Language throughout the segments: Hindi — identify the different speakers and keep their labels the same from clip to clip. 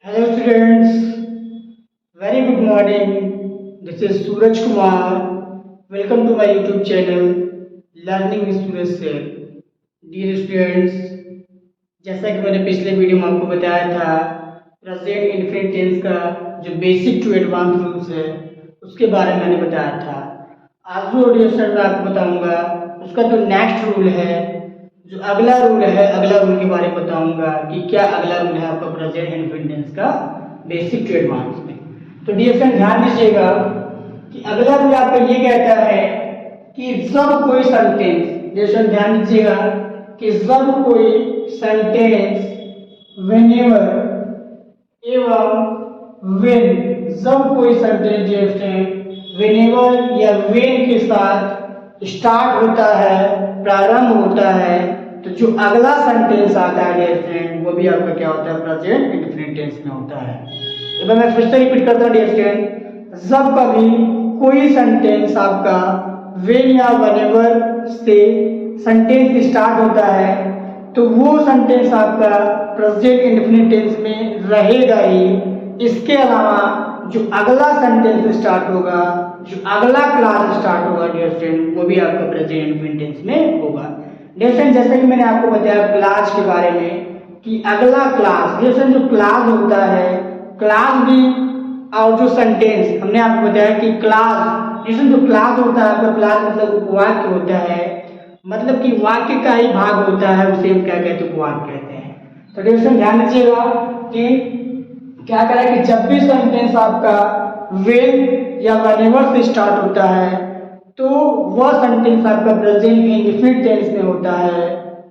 Speaker 1: Hello students, very good morning. This is Suraj Kumar. Welcome to my YouTube channel Learning with Suraj Sir. Dear students, जैसा कि मैंने पिछले वीडियो में आपको बताया था प्रेजेंट इनफिनिट टेंस का जो बेसिक टू एडवांस रूल्स है उसके बारे में मैंने बताया था। आज जो ऑडियो सेशन में आपको बताऊंगा उसका जो नेक्स्ट रूल है, जो अगला रूल है, अगला रूल के बारे में बताऊंगा कि क्या अगला रूल है आपका प्रेजेंट इनफिनिट टेंस का बेसिक टू एडवांस में। तो डियर फ्रेंड ध्यान दीजिएगा कि अगला रूल आपका ये कहता है कि जब कोई सेंटेंस, डियर फ्रेंड ध्यान दीजिएगा कि जब कोई सेंटेंस व्हेनेवर एवं व्हेन, जब कोई सेंटेंस डियर फ्रेंड व्हेनेवर या व्हेन के साथ स्टार्ट होता है, प्रारंभ होता है, तो जो अगला सेंटेंस आता है डियर फ्रेंड वो भी आपका क्या होता है, प्रेजेंट इंडेफिनिट टेंस में होता है। एक बार मैं फिर से रिपीट करता हूँ डियर फ्रेंड, जब कभी कोई सेंटेंस आपका व्हेन या व्हेनेवर से सेंटेंस स्टार्ट होता है तो वो सेंटेंस आपका प्रेजेंट इंडेफिनिट टेंस में रहेगा ही। इसके अलावा जो अगला सेंटेंस स्टार्ट होगा, जो अगला क्लास स्टार्ट होगा डियर फ्रेंड वो भी आपका प्रेजेंट इंडेफिनिट टेंस में होगा। डियर फ्रेंड जैसे कि मैंने आपको बताया क्लास के बारे में कि अगला क्लास, डियर फ्रेंड जो क्लास होता है, क्लास भी और जो सेंटेंस हमने आपको बताया कि क्लास, डियर फ्रेंड जो क्लास होता है आपका, क्लास मतलब उपवाक्य होता है, मतलब कि वाक्य का ही भाग होता है, उसे हम क्या कहते हैं, उपवाक्य कहते हैं। तो डियर फ्रेंड ध्यान दीजिएगा कि क्या करें कि जब भी सेंटेंस आपका व्हेन या व्हेनेवर से स्टार्ट होता है तो वह सेंटेंस आपका प्रेजेंट इंडेफिनिट टेंस में होता है।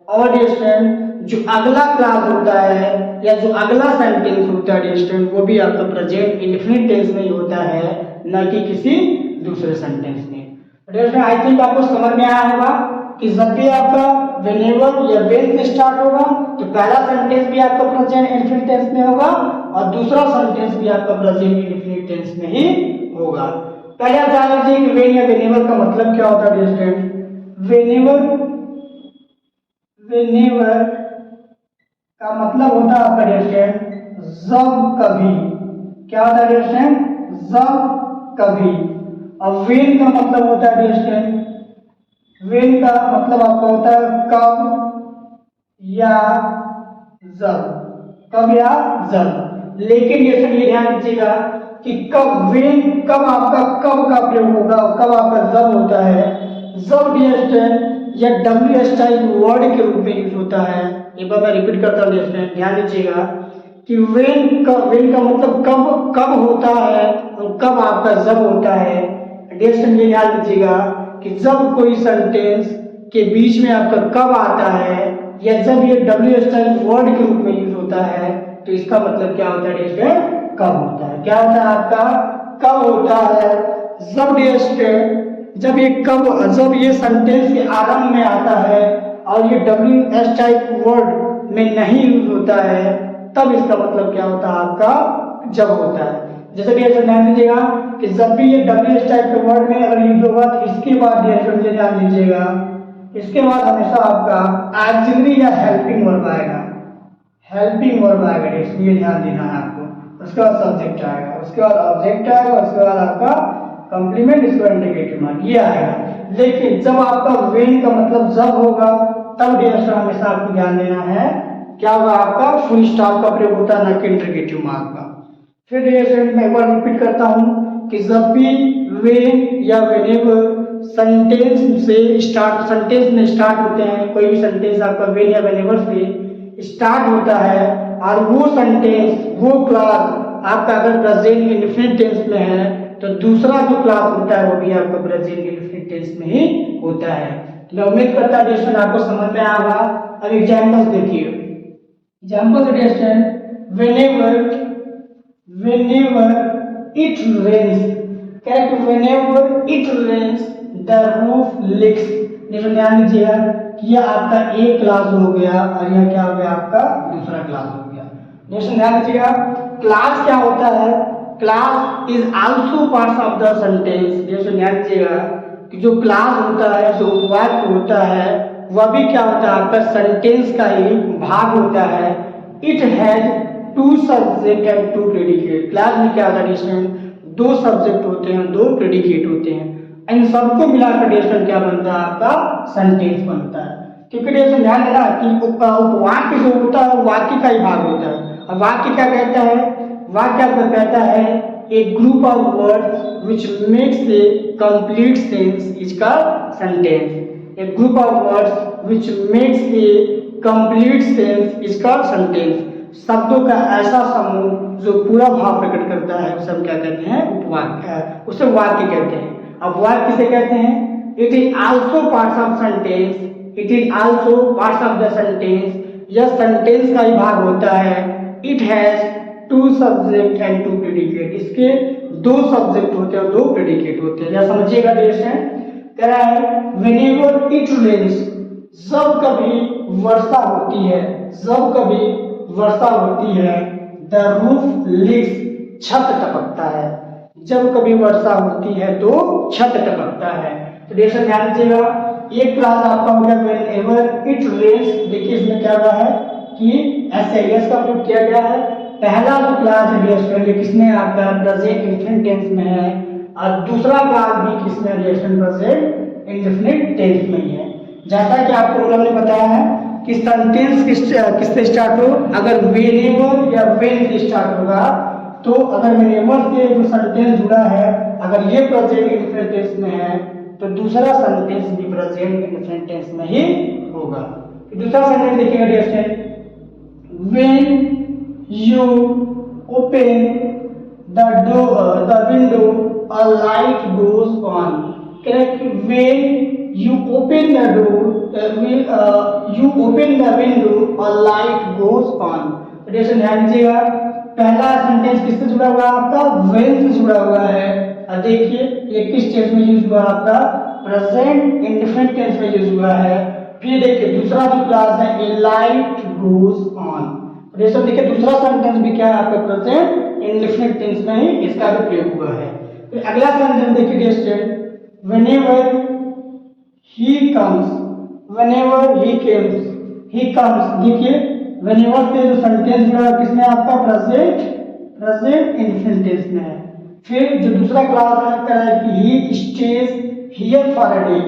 Speaker 1: और डियर फ्रेंड जो अगला क्लास होता है या जो अगला सेंटेंस होता है डियर फ्रेंड वो भी आपका प्रेजेंट इंडेफिनिट टेंस में ही होता है, न कि किसी दूसरे सेंटेंस में। डियर फ्रेंड आई थिंक आपको समझ में आया होगा कि जब भी आपका व्हेनेवर या व्हेन से स्टार्ट होगा तो पहला सेंटेंस भी आपका प्रेजेंट इंडेफिनिट टेंस में होगा और दूसरा सेंटेंस भी आपका प्रेजेंट इंडेफिनिट टेंस में ही होगा। पहले आप जान लीजिए कि व्हेन या व्हेनेवर का मतलब क्या होता है डियर फ्रेंड। व्हेनेवर का मतलब होता है आपका डियर फ्रेंड जब कभी, क्या होता है डियर फ्रेंड, जब कभी। और व्हेन का मतलब होता है डियर फ्रेंड, व्हेन का मतलब आपका होता है कब या जब, कब या जब। लेकिन ये ध्यान दीजिएगा कि कब, व्हेन कब आपका कब का प्रयोग होगा, कब आपका जब होता है। जब डियर फ्रेंड या WH टाइप वर्ड के रूप में यूज होता है। एक बार मैं रिपीट करता हूँ डियर फ्रेंड ध्यान दीजिएगा कि व्हेन का मतलब कब कब होता है और कब आपका जब होता है। डियर फ्रेंड ये ध्यान दीजिएगा कि जब कोई सेंटेंस के बीच में आपका कब आता है या जब ये WH टाइप वर्ड के रूप में यूज होता है तो इसका मतलब क्या होता है डियर फ्रेंड, कब होता है। क्या होता है आपका, कब होता है। जब डियर फ्रेंड जब ये सेंटेंस के आरंभ में आता है और ये WH टाइप वर्ड में नहीं यूज होता है तब इसका मतलब क्या होता है आपका, जब होता है। जैसे कि ध्यान दीजिएगा कि जब भी ये WH टाइप के वर्ड में अगर यूज होगा तो इसके बाद डियर ध्यान दीजिएगा, इसके बाद हमेशा आपका ऑक्सिलरी या हेल्पिंग वर्ब आएगा, हेल्पिंग वर्ब आएगा, इसलिए ध्यान देना है आपको। उसके बाद सब्जेक्ट आएगा, उसके बाद ऑब्जेक्ट आएगा, उसके बाद आपका कंप्लीमेंट, इसके बाद इंडिकेटिव मार्क ये आएगा। लेकिन जब आपका व्हेन का मतलब जब होगा तब डियर फ्रेंड हमेशा आपको ध्यान देना है क्या होगा, आपका फुल स्टॉप का प्रयोग होता है, न कि इंडिकेटिव मार्क का। फिर डियर फ्रेंड मैं एक बार रिपीट करता हूँ कि जब भी व्हेन या व्हेनेवर सेंटेंस में स्टार्ट होते हैं, कोई भी सेंटेंस आपका व्हेन या व्हेनेवर से स्टार्ट होता है और वो सेंटेंस, वो क्लास आपका अगर प्रेजेंट इंडेफिनिट टेंस में है तो दूसरा जो क्लास होता है वो भी आपका प्रेजेंट इंडेफिनिट टेंस में ही होता है। तो मैं उम्मीद करता हूँ डियर फ्रेंड आपको समझ में आया होगा। अब एग्जांपल्स देखिए, example dear friend whenever it rains, correct, whenever it rains the roof leaks। ध्यान दीजिएगा कि यह आपका एक क्लास हो गया और यह क्या हो गया, आपका दूसरा क्लास हो गया। ध्यान दीजिएगा क्लास क्या होता है, class is also part of the sentence. ध्यान दीजिएगा कि जो क्लास होता है, जो वाक्य होता है वह भी क्या होता है, आपका सेंटेंस का ही भाग होता है। It has two subject and two predicate. Class में क्या होता है स्टूडेंट, दो सब्जेक्ट होते हैं, दो प्रेडिकेट होते हैं, इन सबको मिलाकर डिस्टेंस क्या बनता है, आपका सेंटेंस बनता है। क्योंकि डिस्टेंस ध्यान देना कि वाक्य जो होता है वो वाक्य का ही भाग होता है। अब वाक्य क्या कहता है, वाक्य आपका कहता है a group of words which makes a complete sense is called sentence. A group of words which makes a complete sense is called sentence. शब्दों का ऐसा समूह जो पूरा भाव प्रकट करता है उसे हम क्या कहते हैं, उपवाक्य, उसे वाक्य कहते हैं। अब वाक्य किसे कहते हैं, it is also parts of sentence, it is also parts of the sentence, यह सेंटेंस का ही भाग होता है। It has two subject and two predicate, इसके दो सब्जेक्ट होते हैं, दो प्रेडिकेट होते हैं। या समझिएगा डिस्टेंस कह रहा है व्हेनेवर इट रेन्स, जब कभी वर्षा होती है, जब कभी वर्षा होती है, द रूफ लीक्स, छत टपकता है। जब कभी वर्षा होती है तो छत टपकता है। तो डिस्टेंस ध्यान दीजिएगा, एक क्लास आपका हो गया व्हेनेवर इट रेन्स। देखिए इसमें क्या हुआ है कि एस का प्रयोग किया गया है। पहला जो क्लास है डिस्टेंस ये किसमें आपका प्रेजेंट इंडेफिनिट टेंस में है, और दूसरा क्लास भी किसमें डिस्टेंस प्रेजेंट इंडेफिनिट टेंस में ही है। जैसा कि आपको रूल ने बताया है कि सेंटेंस किससे स्टार्ट हो, अगर व्हेनेवर या व्हेन से स्टार्ट होगा तो अगर व्हेनेवर से जो सेंटेंस जुड़ा है अगर ये प्रेजेंट इंडेफिनिट टेंस में है तो दूसरा सेंटेंस भी प्रेजेंट इंडेफिनिट टेंस में ही होगा। दूसरा सेंटेंस देखिएगा distance, when you open the door, the window, a light goes on. Correct? When you open the door, you open the window, a light goes on. तो ध्यान दीजिएगा, पहला सेंटेंस किससे जुड़ा हुआ है आपका, when से जुड़ा हुआ है। और देखिए ये किस टेंस में यूज हुआ है आपका, प्रेजेंट इंडेफिनिट टेंस में यूज हुआ है। फिर देखिए दूसरा जो क्लास है ए लाइट गोज ऑन। देखिए दूसरा सेंटेंस भी क्या है आपका प्रेजेंट इंडेफिनिट टेंस में ही इसका भी प्रयोग हुआ है। फिर अगला सेंटेंस देखिए distance, whenever he comes, whenever he comes, he comes. देखिए व्हेनेवर से जो सेंटेंस जुड़ा है किसमें आपका प्रेजेंट इंडेफिनिट टेंस में है। फिर जो दूसरा क्लास है कह रहा है कि he stays here for a day,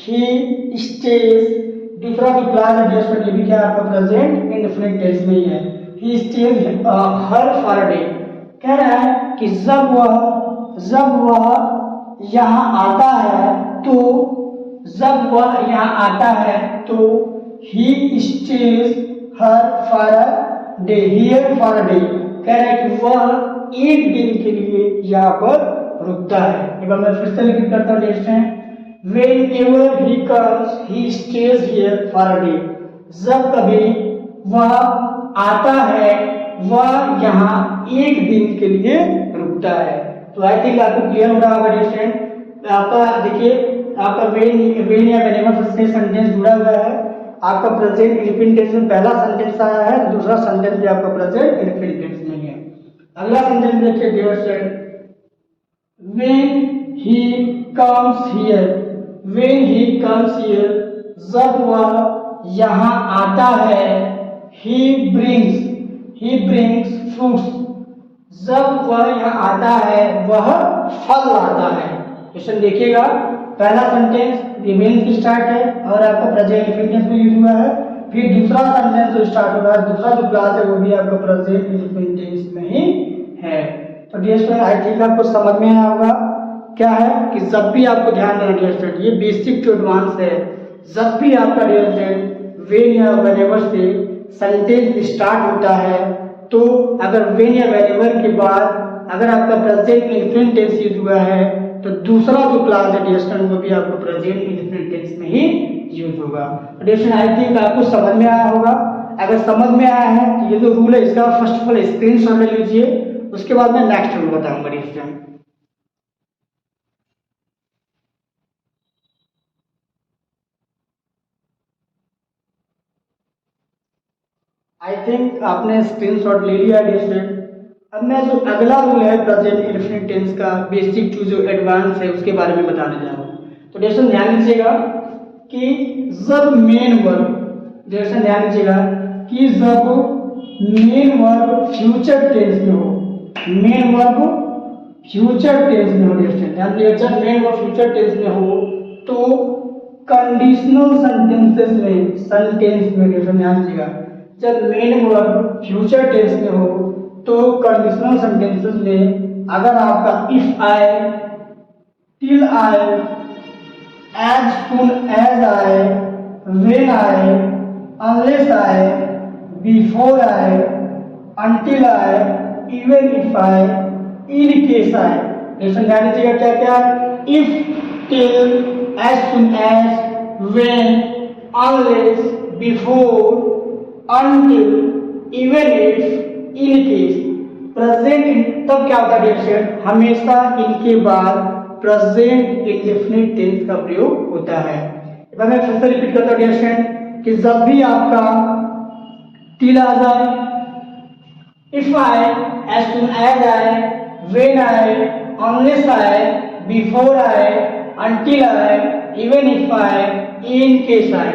Speaker 1: he stays. दूसरा जो क्लास है डिस्टेंस ये भी क्या आपका प्रेजेंट इंडेफिनिट टेंस में ही है। He stays here for a day, कह रहा है कि जब वह यहाँ आता है तो, जब वह यहाँ आता है तो he stays here for a day, here for a day. कह रहा है कि वह एक दिन के लिए यहाँ पर रुकता है। एक बार मैं फिर से रिपीट करता हूँ distance, whenever he comes he stays here for a day, जब कभी वह आता है वह यहाँ एक दिन के लिए रुकता है। तो आई थिंक आपको क्लियर हो रहा होगा डिस्टेंस। आपका देखिए आपका वेन या व्हेनेवर से सेंटेंस जुड़ा हुआ है, आपका प्रेजेंट इंडेफिनिट टेंस में पहला सेंटेंस आया है, दूसरा सेंटेंस भी आपका प्रेजेंट इंडेफिनिट टेंस में है। अगला सेंटेंस देखिए dear student, when he comes here, when he comes here, जब वह यहाँ आता है, he brings fruits, जब वह यहाँ आता है वह फल लाता है। क्वेश्चन देखिएगा, पहला सेंटेंस when से स्टार्ट है और आपका प्रेजेंट इंडेफिनिट में यूज हुआ है। फिर दूसरा सेंटेंस जो स्टार्ट हो रहा है, दूसरा जो क्लास है वो भी आपका प्रेजेंट इंडेफिनिट में ही है। तो डियर स्टूडेंट आई थिंक आपको समझ में आया होगा क्या है कि जब भी आपको ध्यान देना डियर स्टूडेंट, ये बेसिक टू एडवांस है। जब भी आपका डियर स्टूडेंट व्हेन या व्हेनेवर से सेंटेंस स्टार्ट होता है तो अगर व्हेन या व्हेनेवर के बाद अगर आपका प्रेजेंट इंडेफिनिट टेंस यूज हुआ है तो दूसरा जो क्लास है डियर स्टूडेंट वो भी आपको प्रेजेंट इंडेफिनिट टेंस में ही यूज होगा। डियर स्टूडेंट आई थिंक आपको समझ में आया होगा। अगर समझ में आया है तो ये जो रूल है इसका फर्स्ट ऑफ ऑल स्क्रीनशॉट ले लीजिए, उसके बाद मैं नेक्स्ट रूल बताऊंगा डियर स्टूडेंट। आई थिंक आपने स्क्रीनशॉट ले लिया डियर स्टूडेंट। अब मैं जो अगला रूल है प्रेजेंट इंडेफिनिट टेंस का बेसिक टू जो एडवांस है उसके बारे में बताने जा रहा हूँ। तो डियर स्टूडेंट ध्यान दीजिएगा कि जब मेन वर्ब, डियर स्टूडेंट ध्यान दीजिएगा कि जब मेन वर्ब फ्यूचर टेंस में हो, मेन वर्ब फ्यूचर टेंस में हो, ध्यान दिया, जब मेन वर्ब फ्यूचर टेंस में हो तो कंडीशनल सेंटेंसेस में, सेंटेंस में ध्यान दीजिएगा, जब मेन वर्ब फ्यूचर टेंस में हो तो कंडीशनल सेंटेंसेस में अगर आपका if I, till I, as soon as I, when I, unless I, before I, until I, even if I, in case I, lesson ध्यान दीजिएगा क्या क्या, if, till, as soon as, when, unless, before, until, even if, in case, present तब क्या होता है डियर, हमेशा इनके बाद प्रेजेंट इंडेफिनिट टेंस का प्रयोग होता है। मैं फिर से रिपीट करता हूँ डियर कि जब भी आपका till आ जाए, if I, as soon as I, when I, unless I, before I, until I, even if I, in case I,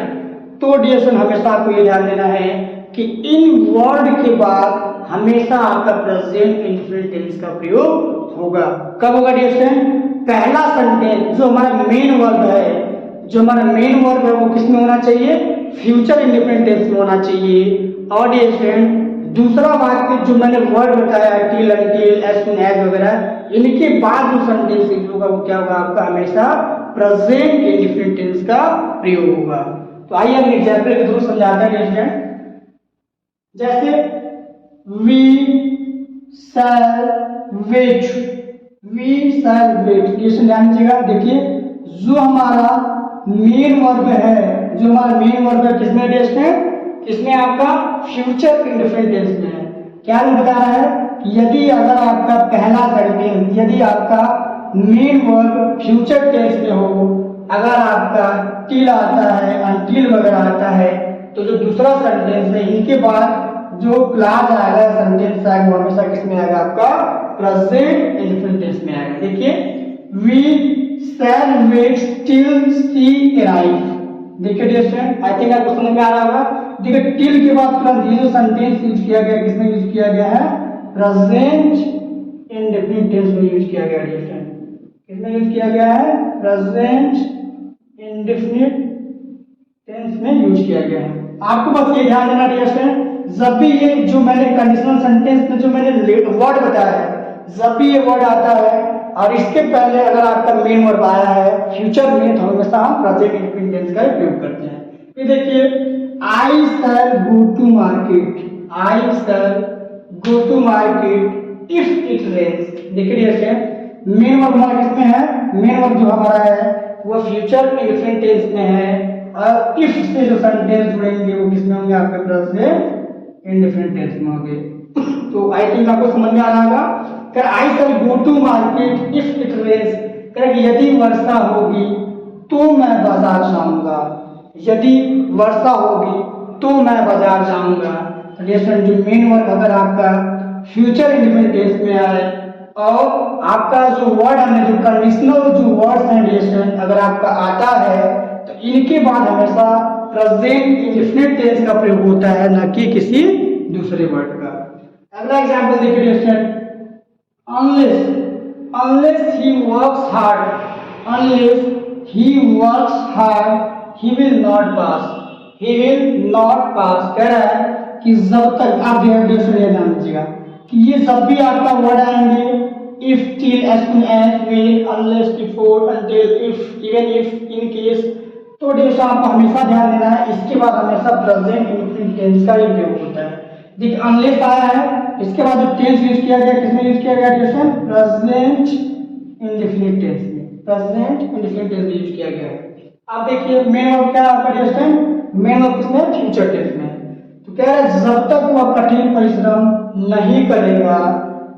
Speaker 1: तो डियर हमेशा आपको ये ध्यान देना है कि इन वर्ड के बाद हमेशा आपका प्रेजेंट इंडेफिनिट टेंस का प्रयोग होगा। कब होगा डियर? पहला सेंटेंस जो हमारा मेन वर्ब है, जो हमारा मेन वर्ब है वो किस में होना चाहिए? फ्यूचर इंडेफिनिट टेंस में होना चाहिए। और डियर दूसरा वाक्य जो मैंने वर्ड बताया till, until, as soon as वगैरह, इनके बाद जो सेंटेंस होगा वो क्या होगा? आपका हमेशा प्रेजेंट इंडेफिनिट टेंस का प्रयोग होगा। तो आइए हम एग्जांपल के थ्रू समझाते हैं स्टूडेंट। जैसे we shall wait, we shall wait, ये ध्यान दीजिएगा। देखिए जो हमारा मेन वर्ब है, जो हमारा मेन वर्ब है किसमें डियर? किसमें? आपका फ्यूचर इंडेफिनिट टेंस में है। क्या बता रहा है कि यदि अगर आपका पहला सेंटेंस, यदि आपका मेन वर्ब फ्यूचर टेंस में हो, अगर आपका टिल आता है, अनटिल वगैरह आता है, तो जो दूसरा सेंटेंस है इनके बाद जो क्लास आएगा, सेंटेंस आएगा, वो हमेशा किसमें आएगा? आपका प्रेजेंट इंडेफिनिट टेंस में आएगा। देखिए we shall wait till she arrive. देखिए डियर स्टूडेंट, आई थिंक आपको समझ में आ रहा होगा। देखिए टिल के बाद तुरंत ये जो सेंटेंस यूज किया गया, किसमें यूज किया गया है? प्रेजेंट इंडेफिनिट टेंस में यूज किया गया डियर स्टूडेंट। किसमें यूज किया गया है? प्रेजेंट इंडेफिनिट टेंस में यूज किया गया है। आपको बस ये ध्यान देना डियर स्टूडेंट, जब भी ये जो मैंने कंडीशनल सेंटेंस में जो मैंने वर्ड बताया है, जब भी ये वर्ड आता है और इसके पहले अगर आपका मेन वर्ब आया है फ्यूचर में, तो हमेशा हम प्रेजेंट इंडेफिनिट टेंस का उपयोग करते हैं। ये देखिए I shall go to market, I shall go to market if it rains. देखिए डियर मेन वर्ब हमारा किसमें है? मेन वर्ब जो हमारा है वो फ्यूचर इंडेफिनिट टेंस में है, और इफ से जो सेंटेंस जुड़ेंगे वो किसमें होंगे? आपके प्रेजेंट इंडेफिनिट टेंस में होंगे। तो आई थिंक आपको समझ में आ रहा होगा। कर I shall go to market if it rains, कर यदि वर्षा होगी तो मैं बाजार जाऊंगा, यदि वर्षा होगी तो मैं बाजार जाऊंगा। रिलेशन जो मेन वर्ब अगर आपका फ्यूचर इंडेफिनिट टेंस में आए और आपका जो वर्ड हमने जो कंडीशनल जो वर्ड्स हैं रिलेशन अगर आपका आता है, तो इनके बाद हमेशा प्रेजेंट इंडेफिनिट टेंस का प्रयोग होता है, न कि किसी दूसरे वर्ड का। अगला एग्जांपल देखिए relation, unless, unless he works hard, unless he works hard he will not pass, he will not pass। कह रहा है कि जब तक आप ध्यान दीजिएगा कि ये जब भी आपका वर्ड आएंगे if, till, as soon as, when, unless, before, until, if, even if, in case, तो डियर आपको हमेशा ध्यान देना है इसके बाद हमेशा प्रेजेंट इंडेफिनिट टेंस का उपयोग होता है। देखिए अनलेस आया है, इसके बाद जो टेंस यूज किया गया किसमें यूज किया गया डियर? प्रेजेंट इंडेफिनिट टेंस में, प्रेजेंट इंडेफिनिट टेंस में यूज किया गया है। अब देखिए मेन वर्ब क्या आपका डियर? मेन वर्ब किसमें? फ्यूचर टेंस में। तो कह रहा है जब तक वह कठिन परिश्रम नहीं करेगा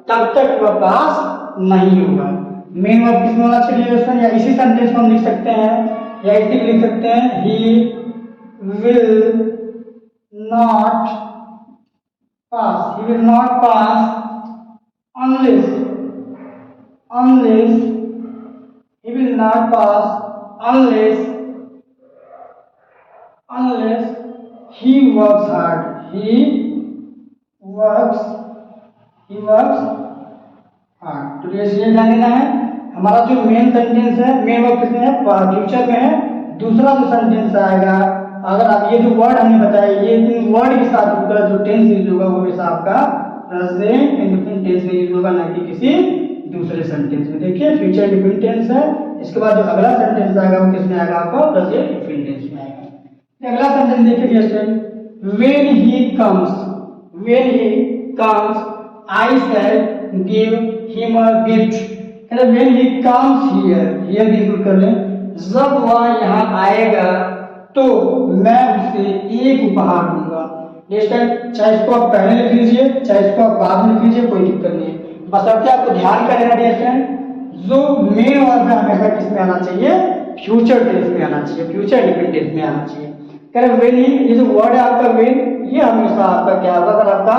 Speaker 1: तब तक वह पास नहीं होगा। मेन वर्ब किसमें होना चाहिए? या इसी सेंटेंस को हम लिख सकते हैं, या इसी लिख सकते हैं, he will not pass, he will not pass unless, unless, he will not pass unless, unless he works hard, he works, he works hard. तो ये ध्यान देना है, हमारा जो मेन सेंटेंस है, मेन वर्ब किसमें है, फ्यूचर में है। दूसरा जो सेंटेंस आएगा, अगर आप ये जो वर्ड हमने बताया, ये इन वर्ड के साथ होगा, जो टेंस यूज होगा वो हमेशा आपका प्रेजेंट इंडेफिनिट टेंस में यूज होगा, ना कि किसी दूसरे सेंटेंस में। देखिए फ्यूचर इंडेफिनिट टेंस है, इसके बाद जो अगला सेंटेंस आएगा वो किसमें आएगा, आपका प्रेजेंट इंडेफिनिट टेंस में आएगा। अगला सेंटेंस देखिए dear, when he comes, when he comes I shall give him a gift। when he comes here, here भी इंक्लूड कर लें, जब वह यहाँ आएगा तो मैं उसे एक उपहार दूंगा। चाहे इसको आप पहले लिख लीजिए, चाहे इसको आप बाद में लिख लीजिए, कोई दिक्कत नहीं है, बस अब आपको ध्यान करेगा डियर, जो मेन वर्ब है हमेशा किसमें आना चाहिए, फ्यूचर टेंस में आना चाहिए, फ्यूचर इंडेफिनिट टेंस में आना चाहिए। वेन ही, ये जो वर्ड है आपका वेन, ये हमेशा आपका क्या होगा, अगर आपका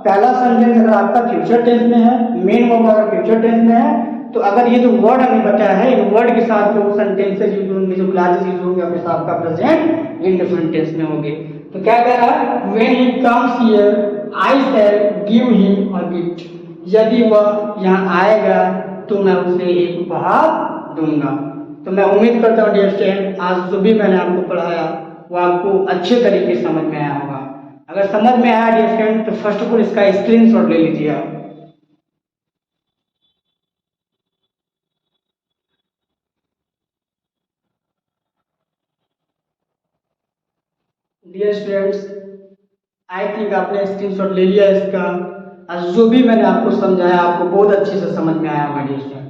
Speaker 1: पहला सेंटेंस अगर आपका फ्यूचर टेंस में है, मेन वर्ब अगर फ्यूचर टेंस में है, तो अगर ये जो वर्ड हमने बताया है, इन वर्ड के साथ जो सेंटेंसेस यूज होंगे, जो क्लासेस यूज होंगे, हमेशा आपका प्रेजेंट इंडेफिनिट टेंस में होंगे। तो क्या कह रहा है, when he comes here I shell give him a gift. यदि वह यहाँ आएगा तो मैं उसे एक उपहार दूंगा। तो मैं उम्मीद करता हूँ डियर स्टूडेंट, आज जो भी मैंने आपको पढ़ाया वो आपको अच्छे तरीके से समझ में आया होगा। अगर समझ में आया डियर फ्रेंड, तो फर्स्ट ऑफ ऑल इसका स्क्रीनशॉट ले लीजिए आप। डियर स्टूडेंट्स, आई थिंक आपने स्क्रीनशॉट ले लिया इसका। आज जो भी मैंने आपको समझाया आपको बहुत अच्छे से समझ में आया होगा डियर स्टूडेंट।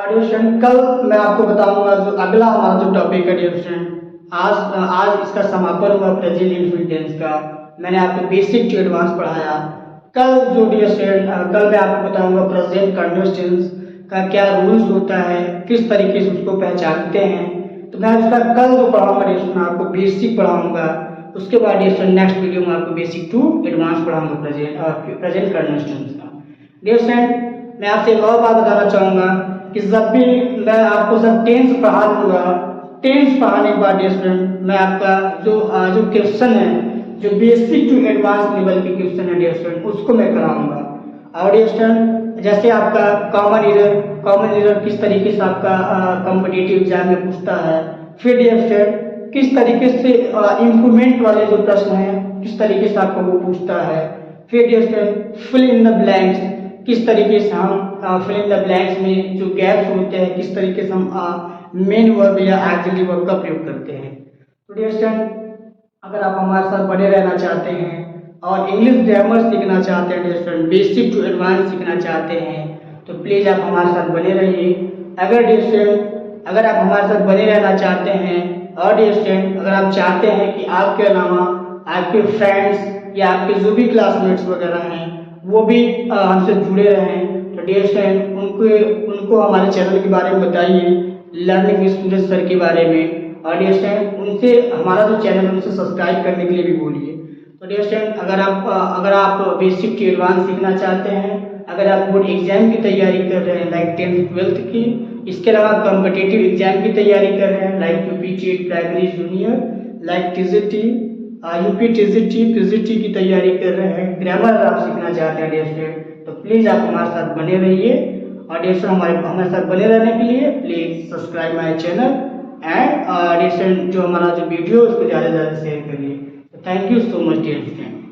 Speaker 1: डियर स्टूडेंट, कल मैं आपको बताऊंगा जो अगला हमारा जो टॉपिक है डियर स्टूडेंट। आज इसका समापन हुआ प्रेजेंट इंडेफिनिट टेंस का। मैंने आपको बेसिक टू एडवांस पढ़ाया। कल जो डियर स्टूडेंट, कल मैं आपको बताऊंगा प्रेजेंट कंटिन्यूअस टेंस का क्या रूल्स होता है, किस तरीके से उसको पहचानते हैं। तो मैं उसका कल जो पढ़ाऊंगा डियर स्टूडेंट, आपको बेसिक पढ़ाऊंगा। उसके बाद डियर स्टूडेंट नेक्स्ट वीडियो में आपको बेसिक टू एडवांस पढ़ाऊंगा प्रेजेंट कंटिन्यूअस टेंस का। डियर स्टूडेंट, मैं आपसे एक और बात बताना चाहूँगा कि जब भी मैं आपको सब टेंस पढ़ा दूंगा, टेंस पढ़ाने के बाद डियर स्टूडेंट मैं आपका जो क्वेश्चन है, जो बेसिक टू एडवांस लेवल के क्वेश्चन है डियर स्टूडेंट, उसको मैं कराऊंगा। और डियर स्टूडेंट, जैसे आपका कॉमन एरर किस तरीके से आपका कॉम्पिटिटिव एग्जाम में पूछता है, फिर डियर स्टूडेंट किस तरीके से इम्प्रूवमेंट वाले जो प्रश्न हैं किस तरीके से आपको वो पूछता है, फिर dear student fill in the blanks, किस तरीके से हम फिल इन द ब्लैंक्स में जो गैप्स होते हैं किस तरीके से हम मेन वर्ब या एक्सिलरी वर्ब का प्रयोग करते हैं। तो डियर स्टूडेंट, अगर आप हमारे साथ बने रहना चाहते हैं और इंग्लिश ग्रामर सीखना चाहते हैं dear student, basic to advance सीखना चाहते हैं, तो प्लीज़ आप हमारे साथ बने रहिए। अगर डियर स्टूडेंट, अगर आप हमारे साथ बने रहना चाहते हैं और डियर स्टूडेंट अगर आप चाहते हैं कि आपके अलावा आपके फ्रेंड्स या आपके जो भी क्लासमेट्स वगैरह हैं वो भी हमसे जुड़े रहें, तो डियर स्टूडेंट उनको हमारे चैनल के बारे में बताइए, लर्निंग स्टूडेंट सर के बारे में। और डियर स्टूडेंट उनसे हमारा जो चैनल है उनसे सब्सक्राइब करने के लिए भी बोलिए। तो डियर स्टूडेंट, अगर आप बेसिक टू एडवांस सीखना चाहते हैं, अगर आप बोर्ड एग्जाम की तैयारी कर रहे हैं लाइक 10th 12th की, इसके अलावा कॉम्पिटिटिव एग्जाम की तैयारी कर रहे हैं like UP TET primary junior, like TGT, UP TGT PGT की तैयारी कर रहे हैं, ग्रामर अगर आप सीखना चाहते हैं डियर स्टूडेंट, तो प्लीज़ आप हमारे साथ बने रहिए। और डियर स्टूडेंट हमारे साथ बने रहने के लिए please subscribe my channel and dear student जो हमारा जो वीडियो उसको ज़्यादा से ज़्यादा शेयर करिए। Thank you so much dear student.